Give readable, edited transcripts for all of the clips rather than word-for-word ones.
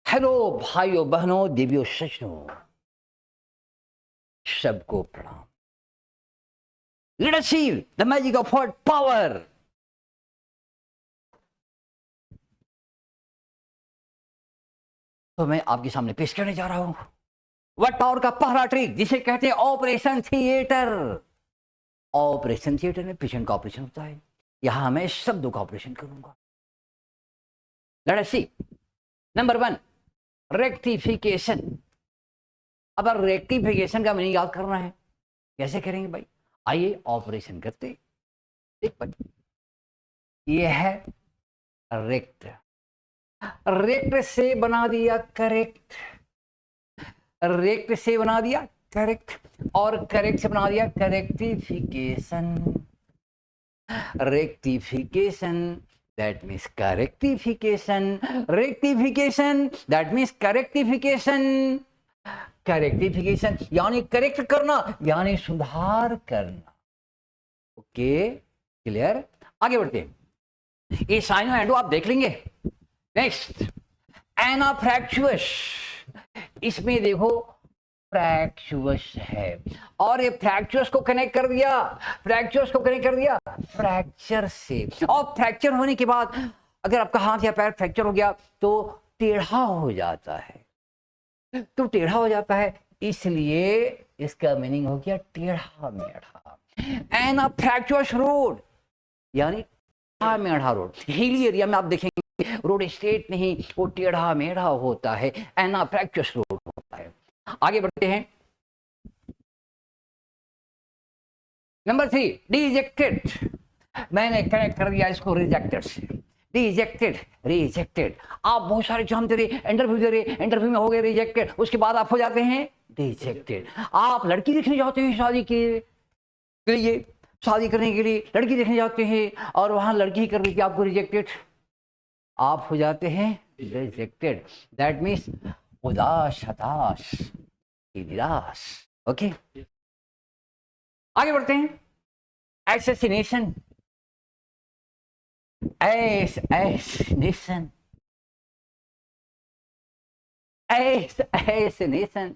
Hello भाइयों बहनों देवियों सज्जनों, सबको प्रणाम। Late us see the magic of word power. तो मैं आपके सामने पेश करने जा रहा हूं वर्ड पावर का पहला ट्रिक, जिसे कहते हैं ऑपरेशन थिएटर। ऑपरेशन थिएटर में पेशेंट का ऑपरेशन होता है, यहां मैं शब्दों का ऑपरेशन करूंगा। Let us see. नंबर 1, रेक्टिफिकेशन। अब रेक्टिफिकेशन का मीनिंग याद करना है, कैसे करेंगे भाई? आइए ऑपरेशन करते। देख भाई, ये है रेक्ट, रेक्ट से बना दिया करेक्ट, रेक्ट से बना दिया करेक्ट, और करेक्ट से बना दिया correctification. Rectification that means correctification, rectification that means correctification, correctification यानी करेक्ट करना, यानी सुधार करना। Okay, clear? आगे बढ़ते हैं। ये साइन एंडो आप देख लेंगे। Next, anfractuous. इसमें देखो फ्रैक्चुअस है, और ये फ्रैक्चुअस को कनेक्ट कर दिया, फ्रैक्चुअस को कनेक्ट कर दिया फ्रैक्चर से। और फ्रैक्चर होने के बाद अगर आपका हाथ या पैर फ्रैक्चर हो गया तो टेढ़ा हो जाता है, तो टेढ़ा हो जाता है, इसलिए इसका मीनिंग हो गया टेढ़ा मेढ़ा। एनाफ्रैक्चुअस रोड यानी टेढ़ा मेढ़ा रोड। हिली एरिया में आप देखेंगे रोड स्ट्रेट नहीं, वो टेढ़ा मेढ़ा होता है, एनाफ्रैक्चुअस रोड होता है। आगे बढ़ते हैं। Number 3, dejected. मैंने कनेक्ट कर दिया इसको रिजेक्टेड से। Rejected, rejected. आप बहुत सारे एग्जाम दे रहे, इंटरव्यू दे रहे, इंटरव्यू में हो गए रिजेक्टेड, उसके बाद आप हो जाते हैं रिजेक्टेड। आप लड़की देखने जाते हैं शादी के लिए, शादी करने के लिए लड़की देखने जाते हैं और वहां लड़की ही कर देती है आपको रिजेक्टेड, आप हो जाते हैं रिजेक्टेड। दैट मीन्स उदास, हताश, निराश। ओके, आगे बढ़ते हैं। Assassination, assassination, assassination.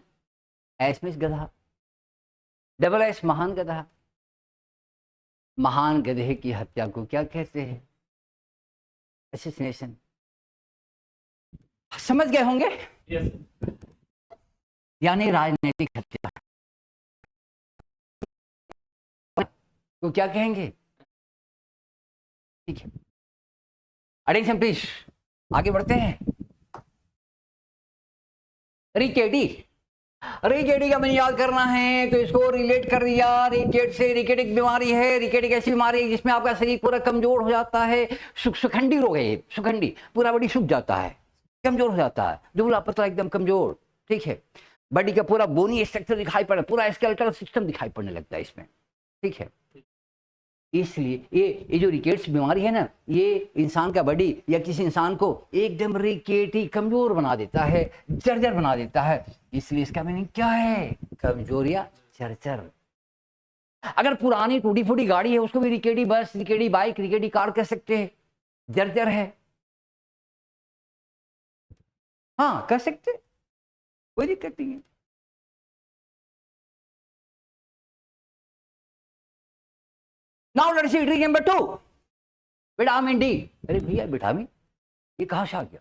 S means गधा, डबल एस महान गधा। महान गधे की हत्या को क्या कहते हैं? एसेसिनेशन। समझ गए होंगे? yes. यानी राजनीतिक हत्या को क्या कहेंगे? ठीक है, अटेंशन प्लीज, आगे बढ़ते हैं। रिकेडी, रिकेडी का मैंने याद करना है तो इसको रिलेट कर दिया रिकेट से। रिकेट एक बीमारी है, रिकेट एक ऐसी बीमारी है जिसमें आपका शरीर पूरा कमजोर हो जाता है। सुखंडी रोग है, सुखंडी, पूरा बॉडी सूख जाता है, कमजोर हो जाता है, दुबला पतला एकदम कमजोर। ठीक है, बॉडी का पूरा बोनी स्ट्रक्चर दिखाई पड़ना, पूरा स्केलेटल सिस्टम दिखाई पड़ने लगता है इसमें। ठीक है, इसलिए ये जो रिकेट्स बीमारी है ना, ये इंसान का बॉडी या किसी इंसान को एकदम रिकेटी, कमजोर बना देता है, जर्जर बना देता है। इसलिए इसका मीनिंग क्या है? कमजोर या जर्जर। अगर पुरानी टूटी फूटी गाड़ी है उसको भी रिकेटी बस, रिकेटी बाइक, रिकेटी कार कह सकते हैं, जर्जर है। हाँ कह सकते, कोई दिक्कत नहीं है। Now let's see trick number 2, vitamin D. अरे भैया विटामिन, ये कहां से आ गया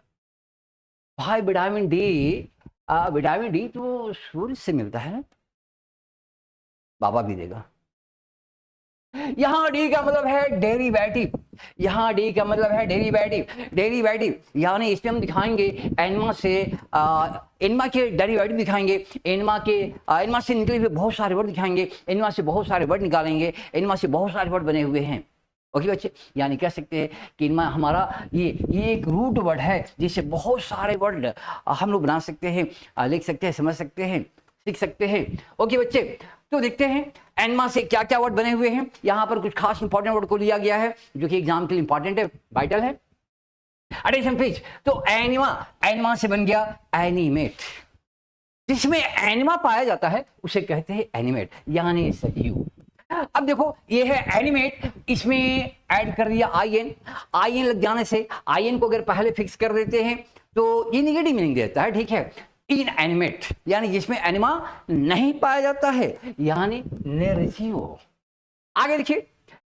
भाई? विटामिन डी, विटामिन डी तो सूर्य से मिलता है ना, बाबा भी देगा। यहां डी का मतलब है डेरिवेटिव, यहां डी का मतलब है डेरिवेटिव। डेरिवेटिव यानी इसमें हम दिखाएंगे एनमा से, एनमा के डेरिवेटिव दिखाएंगे, एनमा के, एनमा से निकले हुए बहुत सारे वर्ड दिखाएंगे, एनमा से बहुत सारे वर्ड निकालेंगे, एनमा से बहुत सारे वर्ड बने हुए हैं। ओके बच्चे, यानी कह सकते हैं कि इनमें हमारा ये एक रूट वर्ड है जिससे बहुत सारे वर्ड हम लोग बना सकते हैं, लिख सकते हैं, समझ सकते हैं, सीख सकते हैं। ओके बच्चे, तो देखते हैं एनमा से क्या क्या वर्ड बने हुए हैं। यहाँ पर कुछ खास इंपॉर्टेंट वर्ड को लिया गया है जो कि एग्जाम के लिए इंपॉर्टेंट है, वाइटल है। Attention please. तो एनिमा, एनिमा से बन गया एनिमेट, जिसमें एनिमा पाया जाता है उसे कहते हैं एनिमेट, यानी सजीव। अब देखो ये है एनिमेट, इसमें ऐड कर दिया आईएन। आईएन लग जाने से, आईएन को अगर पहले फिक्स कर देते हैं तो ये निगेटिव मीनिंग देता है, ठीक है। इनएनिमेट यानी जिसमें एनिमा नहीं पाया जाता है, यानी निर्जीव। आगे देखिए,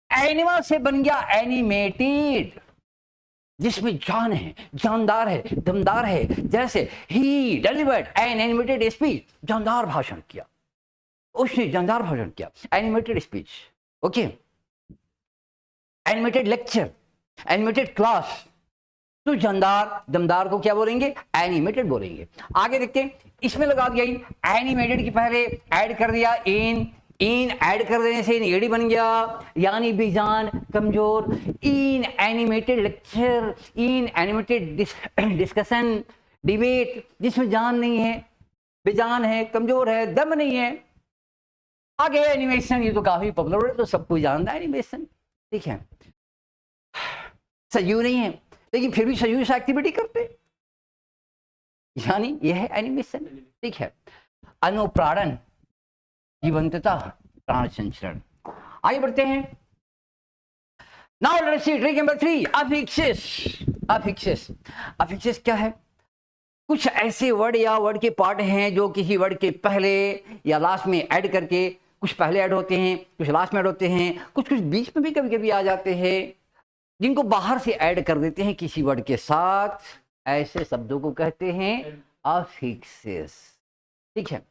एनिमा से बन गया एनिमेटेड, जिसमें जान है, जानदार है, दमदार है। जैसे ही डिलीवर्ड एन एनिमेटेड स्पीच, जानदार भाषण किया, उसने जानदार भाषण किया, animated speech. Okay, animated lecture, animated class. तो जानदार दमदार को क्या बोलेंगे? एनिमेटेड बोलेंगे। आगे देखते हैं, इसमें लगा दिया एनिमेटेड के पहले ऐड कर दिया इन ऐड कर देने से एडी बन गया, यानी बेजान, कमजोर। In animated lecture, in animated discussion, debate, जिसमें जान नहीं है, बेजान है, कमजोर है, दम नहीं है। आगे एनिमेशन, ये तो काफी पॉपुलर है, तो सब कोई जानता है एनिमेशन, ठीक है। सजीव नहीं है लेकिन फिर भी सजीव से एक्टिविटी करते, यानी यह है एनिमेशन, ठीक है। अनुप्राणन, जीवंतता, प्राण संचरण। आगे बढ़ते हैं। Now let's see trick number 3, अफिक्सिस। अफिक्सिस, अफिक्सिस क्या है? कुछ ऐसे वर्ड या वर्ड के पार्ट हैं जो किसी वर्ड के पहले या लास्ट में ऐड करके, कुछ पहले ऐड होते हैं, कुछ लास्ट में ऐड होते हैं, कुछ कुछ बीच में भी कभी कभी आ जाते हैं, जिनको बाहर से ऐड कर देते हैं किसी वर्ड के साथ। ऐसे शब्दों को कहते हैं अफिक्सिस, ठीक है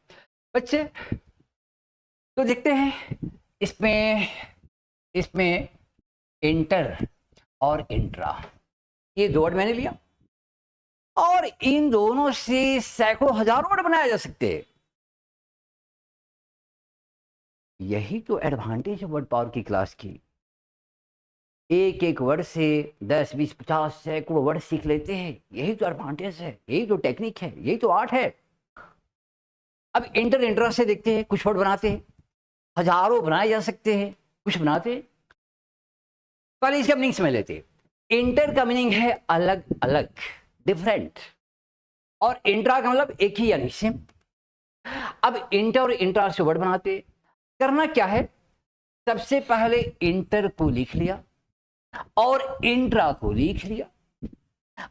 बच्चे। तो देखते हैं इसमें इंटर और इंट्रा, ये दो वर्ड मैंने लिया, और इन दोनों से सैकड़ों हजारों वर्ड बनाए जा सकते हैं। यही तो एडवांटेज है वर्ड पावर की क्लास की। एक एक वर्ड से 10, 20, 50, सैकड़ों वर्ड सीख लेते हैं। यही तो एडवांटेज है, यही तो टेक्निक है, यही तो आर्ट है। अब इंटर इंट्रा से देखते हैं, कुछ वर्ड बनाते हैं, हजारों बनाए जा सकते हैं, कुछ बनाते हैं। पहले इसका मीनिंग समझ लेते हैं। इंटर का मीनिंग है अलग अलग, डिफरेंट, और इंट्रा का मतलब एक ही यानी सेम। अब इंटर और इंट्रा से वर्ड बनाते, करना क्या है? सबसे पहले इंटर को लिख लिया और इंट्रा को लिख लिया।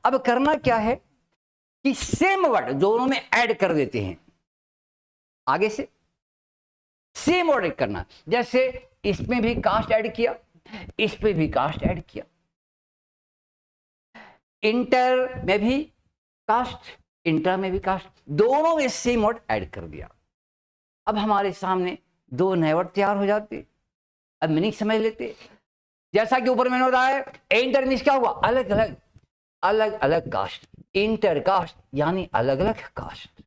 अब करना क्या है कि सेम वर्ड दोनों में ऐड कर देते हैं, आगे से सेम वर्ड ऐड करना। जैसे इसमें भी कास्ट ऐड किया, इस पे भी कास्ट ऐड किया, इंटर में भी कास्ट, इंट्रा में भी कास्ट, दोनों में सेम वर्ड ऐड कर दिया। अब हमारे सामने दो नए वर्ड तैयार हो जाते। अब मीनिंग समझ लेते। जैसा कि ऊपर मैंने बताया, इंटर मीन्स क्या हुआ? अलग अलग, अलग अलग कास्ट। इंटर कास्ट यानी अलग अलग कास्ट,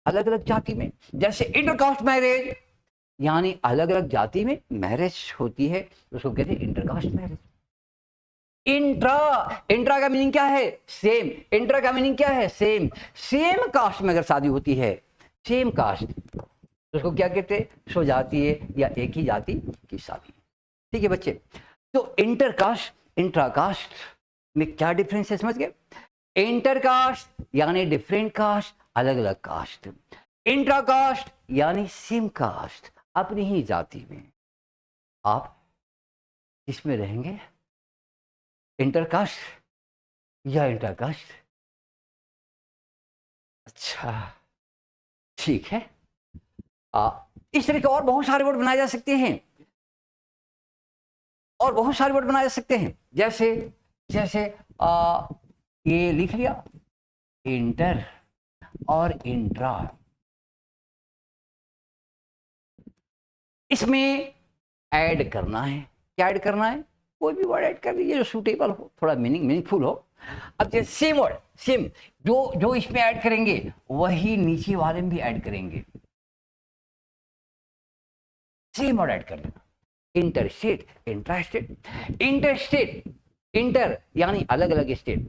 अलग अलग जाति में। जैसे इंटर कास्ट मैरिज यानी अलग अलग जाति में मैरिज होती है, उसको कहते हैं इंटरकास्ट मैरिज। इंट्रा, इंट्रा का मीनिंग क्या है? सेम। इंट्रा का मीनिंग क्या है? सेम। सेम कास्ट में अगर शादी होती है, सेम कास्ट, तो उसको क्या कहते हैं? स्वजातीय या एक ही जाति की शादी, ठीक है बच्चे। तो इंटरकास्ट, इंट्राकास्ट में क्या डिफरेंस है, समझ गए? इंटरकास्ट यानी डिफरेंट कास्ट, अलग अलग कास्ट। इंट्राकास्ट यानी सेम कास्ट, अपनी ही जाति में। आप किसमें रहेंगे, इंटरकास्ट या इंट्राकास्ट? अच्छा ठीक है। इस तरह के और बहुत सारे वर्ड बनाए जा सकते हैं, और बहुत सारे वर्ड बनाए जा सकते हैं। जैसे जैसे ये लिख लिया इंटर और इंट्रा, इसमें ऐड करना है। क्या ऐड करना है? कोई भी वर्ड ऐड कर लीजिए जो सूटेबल हो, थोड़ा मीनिंगफुल हो। अब जैसे सेम वर्ड, सेम जो इसमें ऐड करेंगे वही नीचे वाले में भी ऐड करेंगे। सेम वर्ड ऐड कर लेना। इंटरस्टेट, इंट्रास्टेट, इंटरस्टेट, इंटर यानी अलग अलग स्टेट,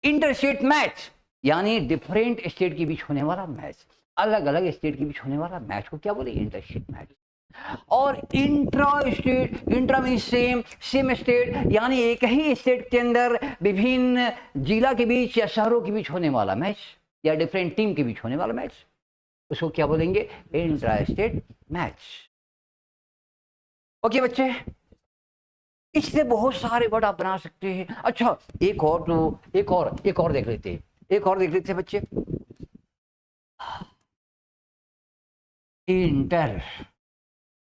इंटरस्टेट मैच यानी डिफरेंट स्टेट के बीच होने वाला मैच, अलग अलग स्टेट के बीच होने वाला मैच को क्या बोले? Interstate match. और intra state, intra mean same, same state यानी एक ही स्टेट के अंदर विभिन्न जिला के बीच या शहरों के बीच होने वाला मैच, या डिफरेंट टीम के बीच होने वाला मैच, उसको क्या बोलेंगे? Intra state match. ओके बच्चे, इससे बहुत सारे वर्ड आप बना सकते हैं। अच्छा, एक और देख लेते हैं, बच्चे। इंटर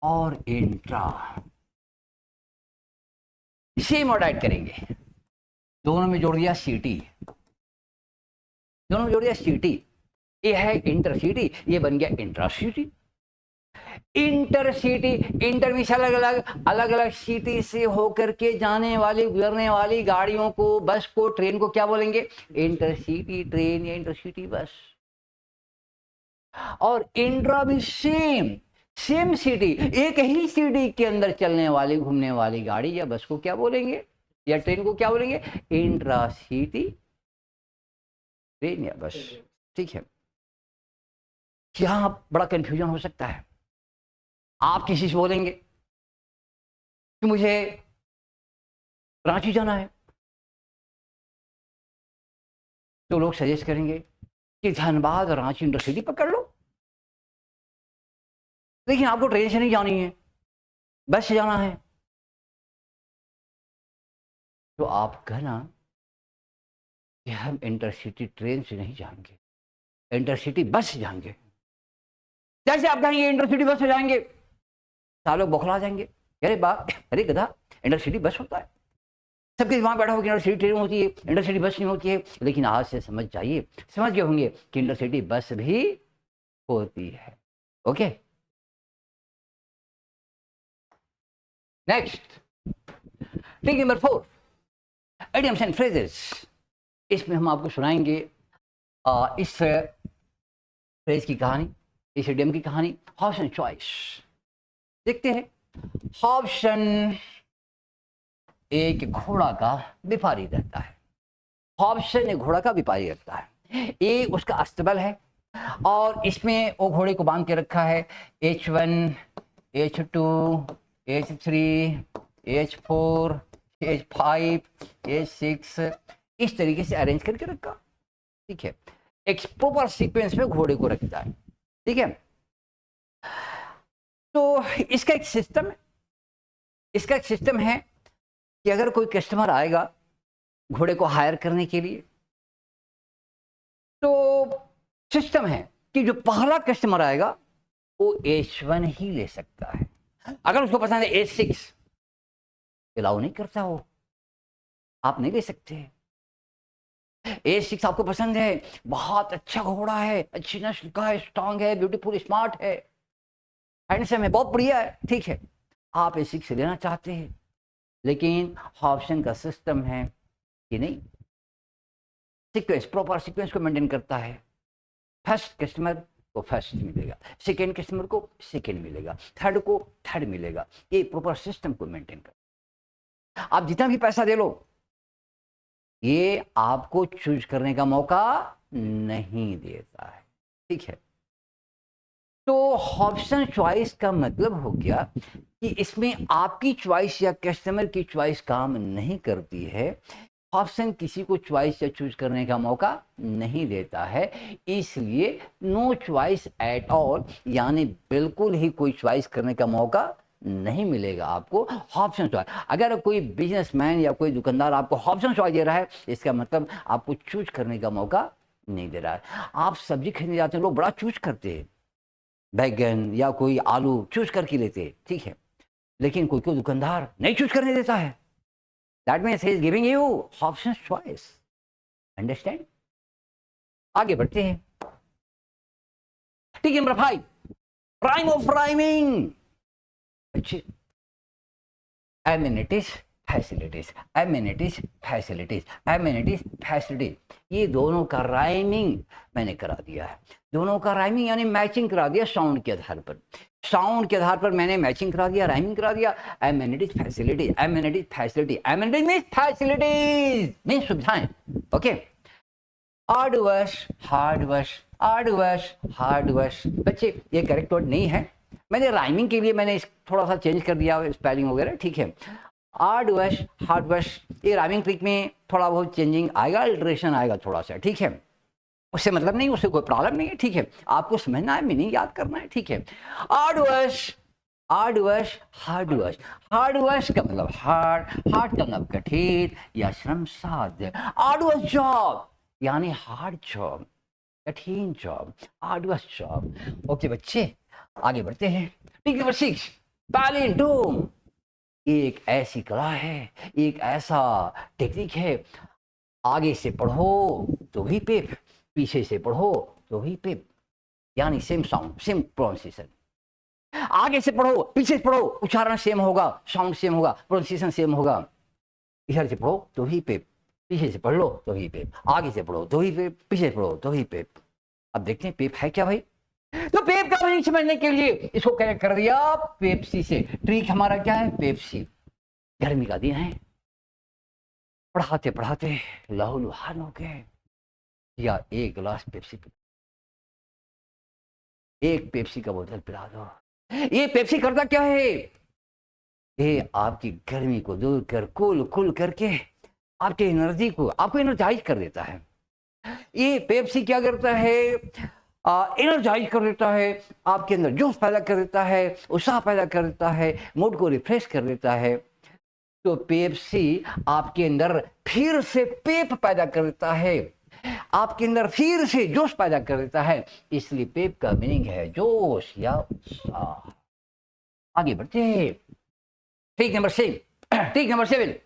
और इंट्रा सेम वर्ड ऐड करेंगे, दोनों में जोड़ दिया सिटी, ये है इंटरसिटी, ये बन गया इंट्रासिटी। इंटरसिटी, इंटर मीन्स अलग अलग सिटी से होकर के जाने वाली, गुजरने वाली गाड़ियों को, बस को, ट्रेन को क्या बोलेंगे? इंटरसिटी ट्रेन या इंटरसिटी बस। और इंट्रा भी सेम सिटी, एक ही सिटी के अंदर चलने वाली, घूमने वाली गाड़ी या बस को क्या बोलेंगे, या ट्रेन को क्या बोलेंगे? इंट्रासिटी ट्रेन या बस। ठीक है, यहां बड़ा कंफ्यूजन हो सकता है। आप किसी से बोलेंगे कि मुझे रांची जाना है, तो लोग सजेस्ट करेंगे कि धनबाद रांची इंटरसिटी पकड़ लो, लेकिन आपको ट्रेन से नहीं जानी है, बस से जाना है, तो आप कहना कि हम इंटरसिटी ट्रेन से नहीं जाएंगे, इंटरसिटी बस से जाएंगे। जैसे आप कहेंगे इंटरसिटी बस से जाएंगे, सारे लोग बौखला जाएंगे, अरे बाप, अरे गधा, इंटरसिटी बस होता है, सबके दिमाग बैठा हो कि इंटरसिटी ट्रेन होती है, इंटरसिटी बस नहीं होती है। लेकिन आज से समझ जाइए, समझ गए होंगे कि इंटरसिटी बस भी होती है। Okay, next, tick number 4, idioms and phrases. इसमें हम आपको सुनाएंगे इस फ्रेज की कहानी, इस इडियम की कहानी, हॉब्सन चॉइस। देखते हैं। हॉब्सन एक घोड़ा का व्यापारी रहता है, हॉब्सन एक घोड़ा का व्यापारी रहता है, ये उसका अस्तबल है, और इसमें वो घोड़े को बांध के रखा है, H1, H2, H3, H4, H5, H6, इस तरीके से अरेंज करके रखा। ठीक है, एक प्रॉपर सीक्वेंस में घोड़े को रखता है। ठीक है, तो इसका एक सिस्टम है कि अगर कोई कस्टमर आएगा घोड़े को हायर करने के लिए, तो सिस्टम है कि जो पहला कस्टमर आएगा वो H1 ही ले सकता है। अगर उसको पसंद है H6, अलाउ नहीं करता, हो आप नहीं ले सकते। H6 आपको पसंद है, बहुत अच्छा घोड़ा है, अच्छी नस्ल का है, स्ट्रांग है, ब्यूटीफुल, स्मार्ट है, हैंडसम है, बहुत बढ़िया है, ठीक है, आप H6 लेना चाहते हैं। लेकिन हॉब्सन का सिस्टम है कि नहीं, सीक्वेंस, प्रॉपर सीक्वेंस को मेंटेन करता है। फर्स्ट कस्टमर को फर्स्ट मिलेगा, सेकेंड कस्टमर को सेकेंड मिलेगा, थर्ड को थर्ड मिलेगा, ये प्रॉपर सिस्टम को मेंटेन करता है। आप जितना भी पैसा दे लो, ये आपको चूज करने का मौका नहीं देता है। ठीक है, तो हॉब्सन चॉइस का मतलब हो गया कि इसमें आपकी चॉइस या कस्टमर की चॉइस काम नहीं करती है। हॉब्सन किसी को चॉइस या चूज करने का मौका नहीं देता है, इसलिए नो चॉइस एट ऑल, यानी बिल्कुल ही कोई चॉइस करने का मौका नहीं मिलेगा आपको हॉब्सन चॉइस। अगर कोई बिजनेसमैन या कोई दुकानदार आपको हॉब्सन चॉइस दे रहा है, इसका मतलब आपको चूज करने का मौका नहीं दे रहा है। आप सब्जी खरीदने जाते हैं, लोग बड़ा चूज करते हैं, बैगन या कोई आलू चूज करके लेते हैं, ठीक है, लेकिन कोई कोई दुकानदार नहीं चूज करने देता है। That means he is giving you option choice. Understand? आगे बढ़ते हैं। ठीक है, नंबर 5, प्राइम ऑफ राइमिंग। अच्छे, amenities facilities, amenities facilities, amenities facilities, ये दोनों का राइमिंग मैंने करा दिया है। दोनों का राइमिंग यानी मैचिंग करा दिया साउंड के आधार पर। साउंड के आधार पर मैंने मैचिंग करा दिया, राइमिंग करा दिया। Amenities facilities, amenities facility, amenities means facilities means सुविधाएं। ओके, आर्डवर्स, हार्डवर्स, आर्डवर्स, हार्डवर्स। बच्चे ये करेक्ट वर्ड नहीं है, मैंने राइमिंग के लिए मैंने थोड़ा सा चेंज कर दिया स्पेलिंग वगैरह, ठीक है। आर्डवर्स, हार्डवर्स, ये राइमिंग ट्रिक में थोड़ा बहुत चेंजिंग आएगा, अल्टरेशन आएगा थोड़ा सा, ठीक है, उससे मतलब नहीं, उससे कोई प्रॉब्लम नहीं है, ठीक है, आपको समझना है, मीनिंग याद करना है, ठीक है। आर्डवर्स आर्डुअस, हार्डुअस। हार्डुअस का मतलब हार्ड, हार्ड का मतलब कठिन या श्रम साध्य। आर्डुअस जॉब यानी हार्ड जॉब, कठिन जॉब, आर्डुअस जॉब। ओके बच्चे, आगे बढ़ते हैं। टिक नंबर 6, पैलिंड्रोम। एक ऐसी कला है, एक ऐसा टेक्निक है, आगे से पढ़ो तो भी पेप, पीछे से पढ़ो तो भी पेप, यानी सेम साउंड, सेम प्रोनाउंसिएशन। आगे से पढ़ो पीछे से पढ़ो, उच्चारण सेम होगा, साउंड सेम होगा, प्रोनाउंसिएशन सेम होगा। इधर से पढ़ो तो ही पेप, पीछे से पढ़ लो तो ही पेप, आगे से पढ़ो तो ही पेप, पीछे से पढ़ो तो ही पेप। अब देखते हैं पेप है क्या भाई। तो पेप का मीनिंग समझने के लिए इसको कनेक्ट कर दिया पेप्सी से। ट्रिक हमारा क्या है, पेप्सी। गर्मी का दिन है, पढ़ाते पढ़ाते लहूलुहान हो गए, या एक गिलास पेप्सी, एक पेप्सी का बोतल पिला दो। ये पेप्सी करता क्या है, ये आपकी गर्मी को दूर कर, कूल कूल करके आपके एनर्जी को, आपको एनर्जाइज कर देता है। ये पेप्सी क्या करता है, एनर्जाइज कर देता है, आपके अंदर जोश पैदा कर देता है, उत्साह पैदा कर देता है, मूड को रिफ्रेश कर देता है। तो पेप्सी आपके अंदर फिर से पेप पैदा कर देता है, आपके अंदर फिर से जोश पैदा कर देता है। इसलिए पेप का मीनिंग है जोश या उत्साह। आगे बढ़ते हैं। ठीक नंबर 7, ठीक नंबर 7,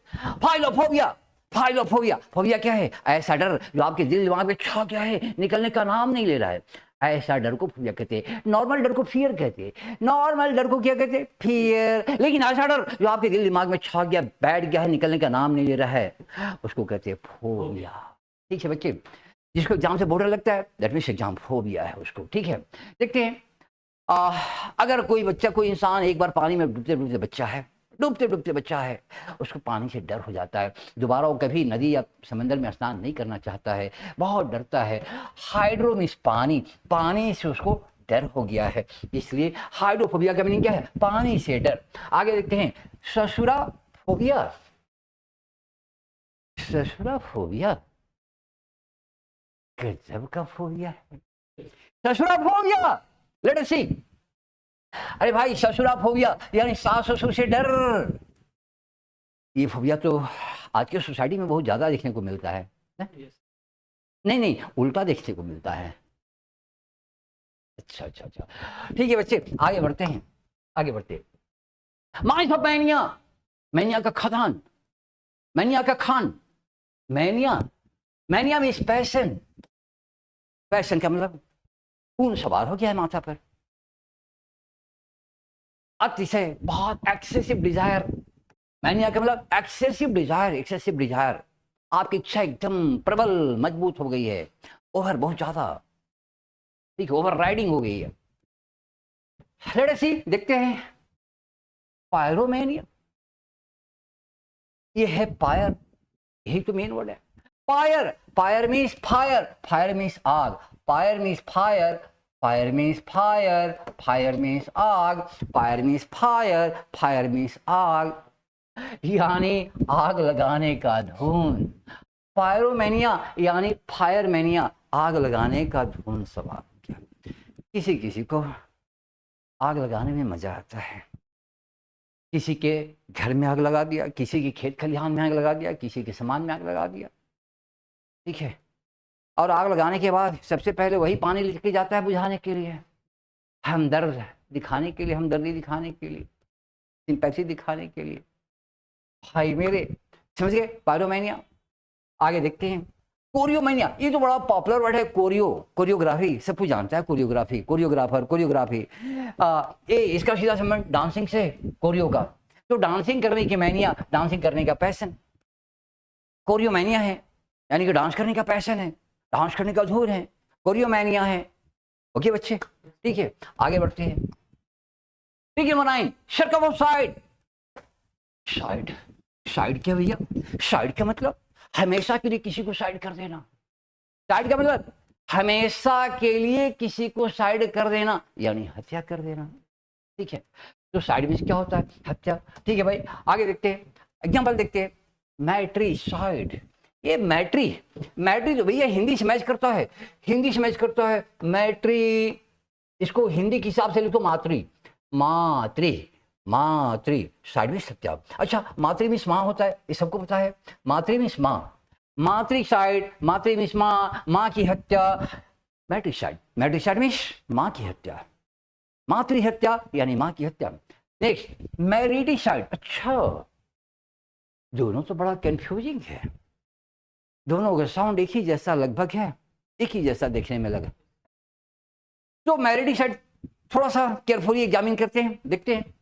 फाइलोफोबिया। फाइलोफोबिया, फोबिया क्या है, ऐसा डर जो आपके दिल दिमाग में छा गया है, निकलने का नाम नहीं ले रहा है, ऐसा डर को फोबिया कहते हैं। नॉर्मल डर को फियर कहते हैं, नॉर्मल डर को क्या कहते हैं, फियर। लेकिन ऐसा डर जो आपके दिल दिमाग में छा गया, बैठ गया है, निकलने का नाम नहीं ले रहा है, उसको कहते हैं फोबिया। ठीक है बच्चे, जिसको एग्जाम से बहुत डर लगता है, दैट मीन्स एग्जाम फोबिया है उसको। ठीक है, देखते हैं। अगर कोई बच्चा, कोई इंसान एक बार पानी में डूबते डूबते बच्चा है, डूबते डूबते बच्चा है, उसको पानी से डर हो जाता है, दोबारा वो कभी नदी या समंदर में स्नान नहीं करना चाहता है, बहुत डरता है। हाइड्रो मीन्स पानी, पानी से उसको डर हो गया है, इसलिए हाइड्रोफोबिया का मीनिंग क्या है, पानी से डर। आगे देखते हैं, ससुरा फोबिया। ससुरा फोबिया गजब का फोबिया है, ससुरा फोबिया। लेट अस सी। अरे भाई, ससुरा फोबिया यानी सास ससुर से डर। ये फोबिया तो आज के सोसाइटी में बहुत ज्यादा देखने को मिलता है। नहीं नहीं, उल्टा देखने को मिलता है। अच्छा अच्छा अच्छा, ठीक है बच्चे, आगे बढ़ते हैं, आगे बढ़ते हैं। माइस ऑफ मैनिया, मैनिया का खदान, मैनिया का Khan. Mania, mania means passion. Passion का मतलब खून सवार हो गया है माथा पर, अतिशय, बहुत एक्सेसिव डिजायर। मैनिया का मतलब एक्सेसिव डिजायर, एक्सेसिव डिजायर। आपकी इच्छा एकदम प्रबल, मजबूत हो गई है, ओवर, बहुत ज्यादा, ठीक है, ओवर राइडिंग हो गई है। लेट अस सी, देखते हैं। पायरोमैनिया, ये है फायर, यही तो मेन वर्ड है, fire. Fire means fire, fire means आग, fire means fire, fire means fire, fire means आग, fire means fire, fire means आग, यानी आग लगाने का धुन। फायरोमैनिया यानी फायर मैनिया, आग लगाने का धुन सवार हो गया। किसी किसी को आग लगाने में मजा आता है, किसी के घर में आग लगा दिया, किसी के खेत खलिहान में आग लगा दिया, किसी के सामान में आग लगा दिया, ठीक है। और आग लगाने के बाद सबसे पहले वही पानी लेके जाता है बुझाने के लिए, हमदर्द दिखाने के लिए, हमदर्दी दिखाने के लिए, सिंपैथी दिखाने के लिए। भाई मेरे, समझ गए, पायरोमैनिया। आगे देखते हैं, कोरियोमैनिया। ये तो बड़ा पॉपुलर वर्ड है, कोरियो, कोरियोग्राफी, सब कुछ जानता है, कोरियोग्राफी, कोरियोग्राफर, कोरियोग्राफी। ये इसका सीधा संबंध डांसिंग से, कोरियो का। तो डांसिंग करने की मैनिया, डांसिंग करने का पैशन, कोरियोमैनिया है, यानी कि डांस करने का पैशन है, डांस करने का धुन है, कोरियोमैनिया है। ओके बच्चे, ठीक है, आगे बढ़ते हैं। ठीक है, 9, circum of side. Side, side क्या भैया, साइड का मतलब हमेशा के लिए किसी को साइड कर देना। साइड का मतलब हमेशा के लिए किसी को साइड कर देना, यानी हत्या कर देना, ठीक है। तो साइड में क्या होता है, हत्या, ठीक है भाई। आगे देखते हैं, एग्जाम्पल देखते हैं। मैट्री साइड, ये मैट्री, मैट्री तो भैया हिंदी से मैच करता है, हिंदी से मैच करता है मैट्री। इसको हिंदी के हिसाब से लिखो मातृ, मातृ, मातृ साइड मीन्स हत्या। अच्छा, मातृ मीन्स माँ होता है, ये सबको पता है। मातृ मीन्स माँ, मातृसाइड, मातृ मीन्स माँ, माँ की हत्या। मैट्रिसाइड, मैट्रिसाइड मीन्स माँ की हत्या, मातृ हत्या यानी माँ की हत्या। नेक्स्ट मैरिटिसाइड। अच्छा, दोनों तो बड़ा कंफ्यूजिंग है, दोनों का साउंड एक ही जैसा लगभग है, एक ही जैसा देखने में लगा। तो मैरिटिसाइड थोड़ा सा केयरफुली एग्जामिन करते हैं, देखते हैं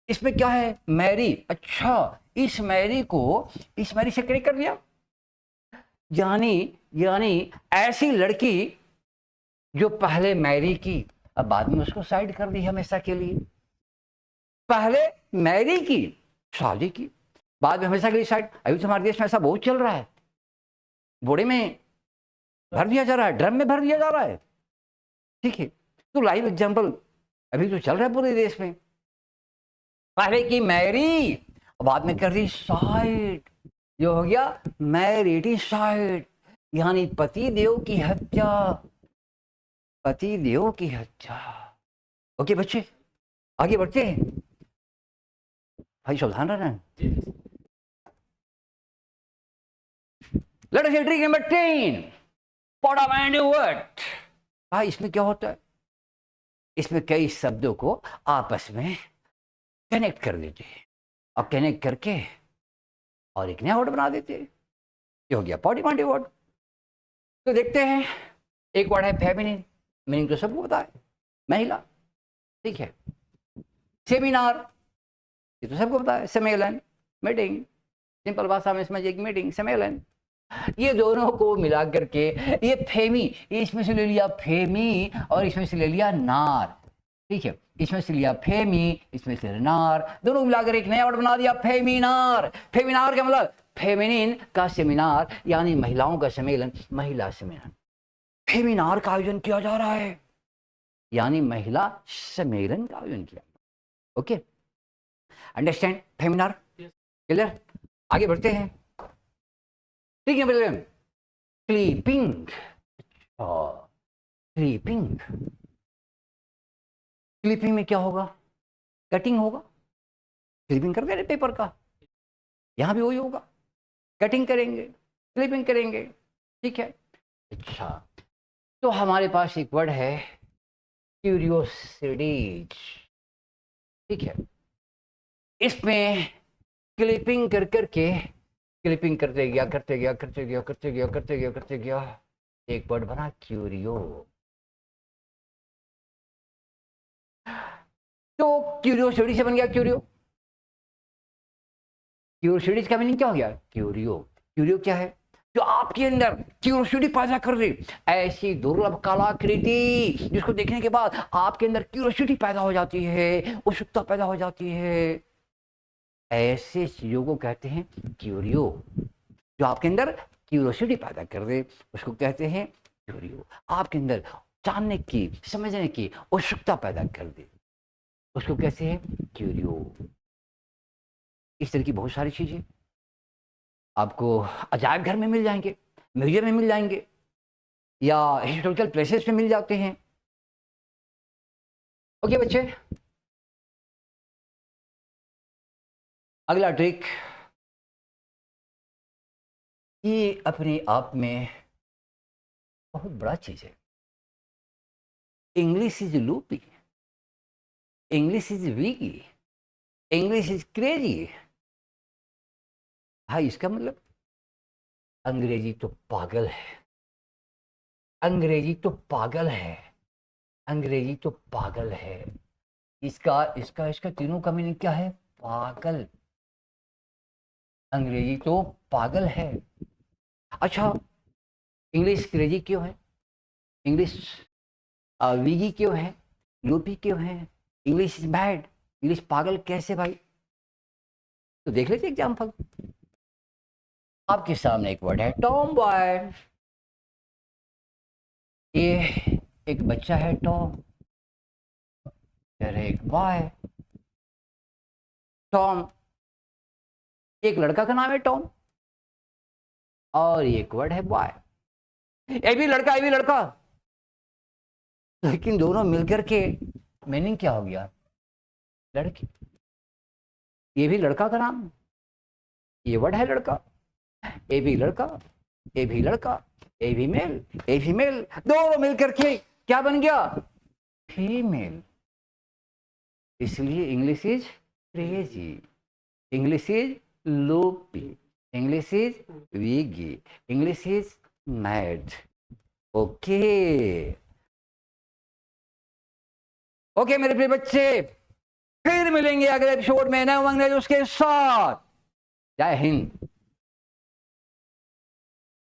इसमें क्या है। मैरी, अच्छा इस मैरी को इस मैरी से कनेक्ट कर दिया, यानी यानी ऐसी लड़की जो पहले मैरी की, अब बाद में उसको साइड कर दी हमेशा के लिए। पहले मैरी की, शादी की, बाद में हमेशा के लिए साइड। अभी तो हमारे देश में ऐसा बहुत चल रहा है, बोड़े में भर दिया जा रहा है, ड्रम में भर दिया जा रहा है। ठीक है, तो लाइव एग्जाम्पल अभी तो चल रहा है पूरे देश में। पहले की मैरी, बाद में कर दी साइड, जो हो गया मैरिटिसाइड, यानी पति देव की हत्या, पति देव की हत्या। ओके बच्चे, आगे बढ़ते हैं, भाई सावधान रहना। Let us see trick number 10, what I do what. भाई इसमें क्या होता है, इसमें कई शब्दों को आपस में कनेक्ट कर देते हैं, और कनेक्ट करके और एक नया वर्ड बना देते हैं, ये हो गया पॉडिमांडी वर्ड। तो देखते हैं, एक वर्ड है फेमिनिन, मीनिंग तो सबको पता है, महिला। ठीक है, सेमिनार, ये तो सबको पता है, सम्मेलन, मीटिंग, सिंपल भाषा में समझिए कि मीटिंग, सम्मेलन। ये दोनों को मिला करके ये फेमी, इसमें से ले लिया फेमी और इसमें से ले लिया नार। ठीक है, इसमें से लिया फेमी, इसमें से नार, दोनों मिलाकर एक नया वर्ड बना दिया फेमिनार। फेमिनार का मतलब फेमिनिन का सेमिनार, यानी महिलाओं का सम्मेलन, महिला सम्मेलन। फेमिनार का आयोजन किया जा रहा है, यानी महिला सम्मेलन का आयोजन किया। Okay, understand seminar, clear. आगे बढ़ते हैं। ठीक है ब्रदर, क्लिपिंग, क्लिपिंग, क्लिपिंग में क्या होगा, कटिंग होगा। क्लिपिंग करते हैं पेपर का, यहां भी वही होगा, कटिंग करेंगे, क्लिपिंग करेंगे। ठीक है, अच्छा तो हमारे पास एक वर्ड है क्यूरियोसिटीज। ठीक है, इसमें क्लिपिंग कर करके, क्लिपिंग करते गया करते गया करते गया करते गया करते गया करते गया, एक वर्ड बना क्यूरियो। तो क्यूरियोसिटी से बन गया क्यूरियो। क्यूरियोसिटी का मीनिंग क्या हो गया, क्यूरियो। क्यूरियो क्या है, जो आपके अंदर क्यूरियोसिटी पैदा कर दे, ऐसी दुर्लभ कलाकृति जिसको देखने के बाद आपके अंदर क्यूरियोसिटी पैदा हो जाती है, उत्सुकता पैदा हो जाती है, ऐसे चीजों को कहते हैं क्यूरियो। जो आपके अंदर क्यूरियोसिटी पैदा कर दे उसको कहते हैं क्यूरियो। आपके अंदर जानने की, समझने की उत्सुकता पैदा कर दे उसको कहते हैं क्यूरियो। इस तरह की बहुत सारी चीजें आपको अजायब घर में मिल जाएंगे, म्यूजियम में मिल जाएंगे, या हिस्टोरिकल प्लेसेस में मिल जाते हैं। ओके बच्चे, अगला ट्रिक, ये अपने आप में बहुत बड़ा चीज है। English is loopy, English is Vicky, English is crazy. भाई इसका मतलब अंग्रेजी तो पागल है, अंग्रेजी तो पागल है, अंग्रेजी तो पागल है। इसका इसका इसका तीनों का मीनिंग क्या है, पागल। अंग्रेजी तो पागल है। अच्छा, इंग्लिश क्रेजी क्यों है, इंग्लिश वीगी क्यों है, लूपी क्यों है, इंग्लिश इज बैड, इंग्लिश पागल कैसे भाई। तो देख लेते एग्जाम्पल। आपके सामने एक वर्ड है टॉम बॉय। ये एक बच्चा है टॉम, फिर एक बॉय टॉम, एक लड़का का नाम है टॉम, और एक वर्ड है बॉय। ये भी लड़का, ये भी लड़का, लेकिन दोनों मिलकर के मीनिंग क्या हो गया, लड़की। ये भी लड़का का नाम, ये वर्ड है लड़का, ए भी लड़का, ए भी लड़का, ए भी मेल, ए फीमेल, दोनों मिलकर के क्या बन गया? फीमेल। इसलिए English is crazy, English is loopy, English is veggie, English is mad. Okay okay मेरे प्रिय बच्चे, फिर मिलेंगे अगले एपिसोड में नए अंग्रेज उसके साथ। जय हिंद।